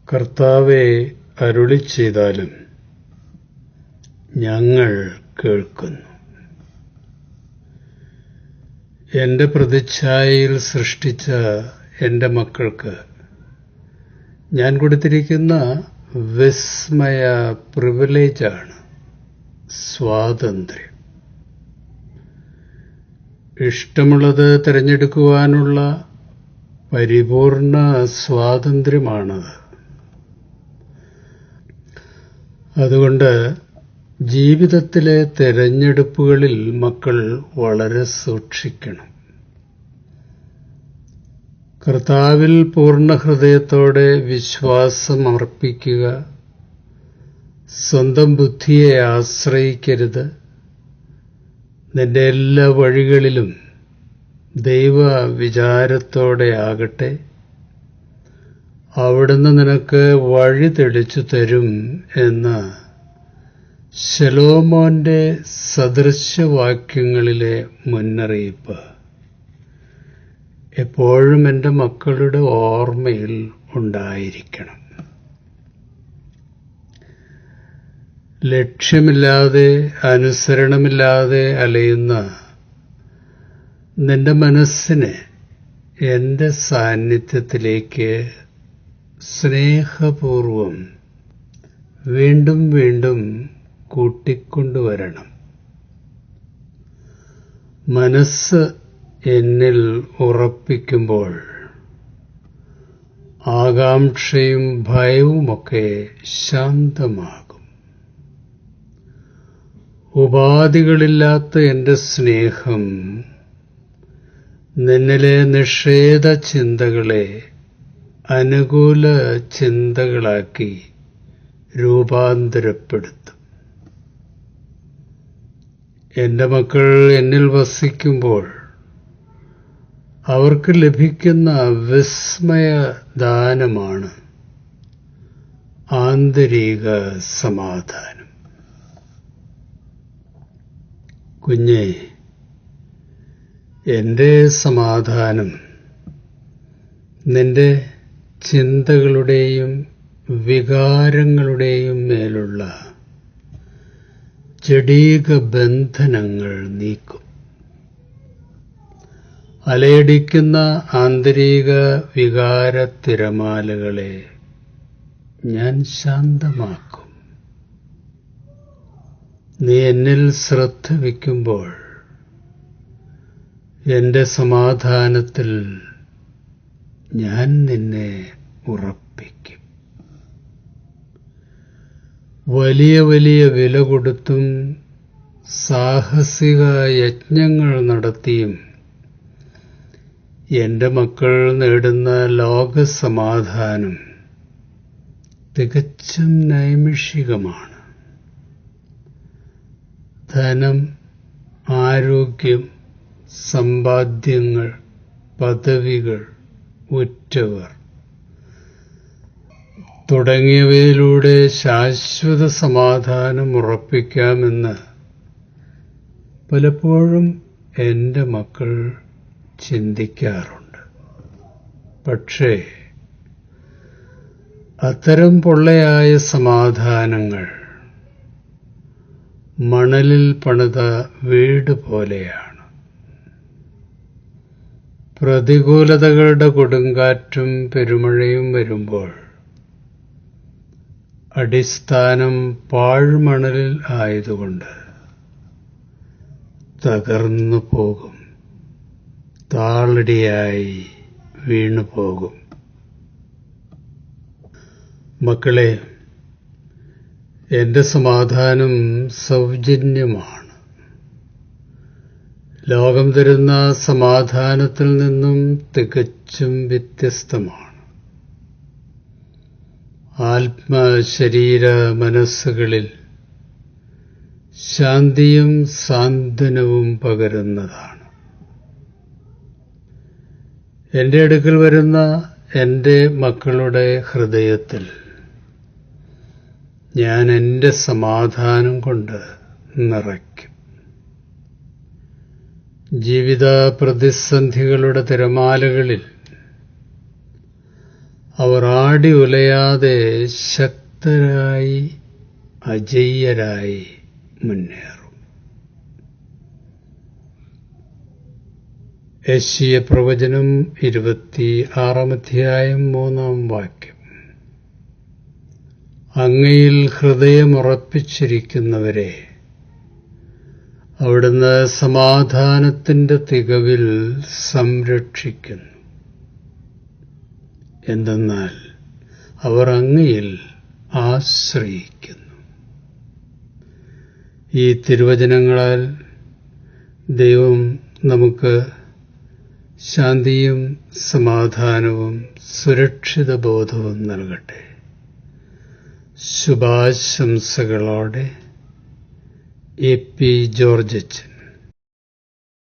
കർത്താവേ, അരുളിച്ചെയ്താലും ഞങ്ങൾ കേൾക്കുന്നു. എന്റെ പ്രതിച്ഛായയിൽ സൃഷ്ടിച്ച എന്റെ മക്കൾക്ക് ഞാൻ കൊടുത്തിരിക്കുന്ന വിസ്മയ പ്രിവിലേജാണ് സ്വാതന്ത്ര്യം. ഇഷ്ടമുള്ളത് തിരഞ്ഞെടുക്കുവാനുള്ള പരിപൂർണ സ്വാതന്ത്ര്യമാണത്. അതുകൊണ്ട് ജീവിതത്തിലെ തിരഞ്ഞെടുപ്പുകളിൽ മക്കൾ വളരെ സൂക്ഷിക്കണം. കർത്താവിൽ പൂർണ്ണ ഹൃദയത്തോടെ വിശ്വാസം അർപ്പിക്കുക. സ്വന്തം ബുദ്ധിയെ ആശ്രയിക്കരുത്. നിന്റെ എല്ലാ വഴികളിലും ദൈവ വിചാരത്തോടെ ആകട്ടെ. അവിടുന്ന് നിനക്ക് വഴി തെളിച്ചു തരും എന്ന ശലോമോന്റെ സദൃശവാക്യങ്ങളിലെ മുന്നറിയിപ്പ് എപ്പോഴും എൻ്റെ മക്കളുടെ ഓർമ്മയിൽ ഉണ്ടായിരിക്കണം. ലക്ഷ്യമില്ലാതെ അനുസരണമില്ലാതെ അലയുന്ന നിന്റെ മനസ്സിനെ എൻ്റെ സാന്നിധ്യത്തിലേക്ക് സ്നേഹപൂർവം വീണ്ടും വീണ്ടും കൂട്ടിക്കൊണ്ടുവരണം. മനസ്സ് എന്നിൽ ഉറപ്പിക്കുമ്പോൾ ആകാംക്ഷയും ഭയവുമൊക്കെ ശാന്തമാകും. ഉപാധികളില്ലാത്ത എൻ്റെ സ്നേഹം നിന്നിലെ നിഷേധ ചിന്തകളെ അനുകൂല ചിന്തകളാക്കി രൂപാന്തരപ്പെടുത്തും. എൻ്റെ മക്കൾ എന്നിൽ വസിക്കുമ്പോൾ അവർക്ക് ലഭിക്കുന്ന വിസ്മയ ദാനമാണ് ആന്തരിക സമാധാനം. കുഞ്ഞേ, എൻ്റെ സമാധാനം നിന്റെ ചിന്തകളുടെയും വികാരങ്ങളുടെയും മേലുള്ള ജഡീക ബന്ധനങ്ങൾ നീക്കും. അലയടിക്കുന്ന ആന്തരിക വികാര തിരമാലകളെ ഞാൻ ശാന്തമാക്കും. നീ എന്നിൽ ശ്രദ്ധ വയ്ക്കുമ്പോൾ എൻ്റെ സമാധാനത്തിൽ ഞാൻ നിന്നെ ഉറപ്പിക്കും. വലിയ വലിയ വില കൊടുത്തും സാഹസിക യജ്ഞങ്ങൾ നടത്തിയും എൻ്റെ മക്കൾ നേടുന്ന ലോകസമാധാനം തികച്ചും നൈമിഷികമാണ്. ധനം, ആരോഗ്യം, സമ്പാദ്യങ്ങൾ, പദവികൾ, ഉറ്റവർ തുടങ്ങിയവയിലൂടെ ശാശ്വത സമാധാനം ഉറപ്പിക്കാമെന്ന് പലപ്പോഴും എൻ്റെ മക്കൾ ചിന്തിക്കാറുണ്ട്. പക്ഷേ അത്തരം പൊള്ളയായ സമാധാനങ്ങൾ മണലിൽ പണിത വീട് പോലെയാണ്. പ്രതികൂലതകളുടെ കൊടുങ്കാറ്റും പെരുമഴയും വരുമ്പോൾ അടിസ്ഥാനം പാഴ്മണലിൽ ആയതുകൊണ്ട് തകർന്നു പോകും, താളടിയായി വീണുപോകും. മക്കളെ, എൻ്റെ സമാധാനം സൗജന്യമാണ്. ലോകം തരുന്ന സമാധാനത്തിൽ നിന്നും തികച്ചും വ്യത്യസ്തമാണ്. ആത്മശരീര മനസ്സുകളിൽ ശാന്തിയും സാന്ത്വനവും പകരുന്നതാണ്. എൻ്റെ അടുക്കൽ വരുന്ന എൻ്റെ മക്കളുടെ ഹൃദയത്തിൽ ഞാൻ എൻ്റെ സമാധാനം കൊണ്ട് നിറയ്ക്കും. ജീവിത പ്രതിസന്ധികളുടെ തിരമാലകളിൽ അവർ ആടി ഉലയാതെ ശക്തരായി അജയ്യരായി മുന്നേറും. യെശയ്യാ പ്രവചനം 26-3 അങ്ങയിൽ ഹൃദയമുറപ്പിച്ചിരിക്കുന്നവരെ അവിടുന്ന് സമാധാനത്തിന്റെ തികവിൽ സംരക്ഷിക്കുന്നു. എന്തെന്നാൽ അവർ അങ്ങയിൽ ആശ്രയിക്കുന്നു. ഈ തിരുവചനങ്ങളാൽ ദൈവം നമുക്ക് ശാന്തിയും സമാധാനവും സുരക്ഷിത ബോധവും നൽകട്ടെ. ശുഭാശംസകളോടെ എ പി ജോർജ് അച്ഛൻ.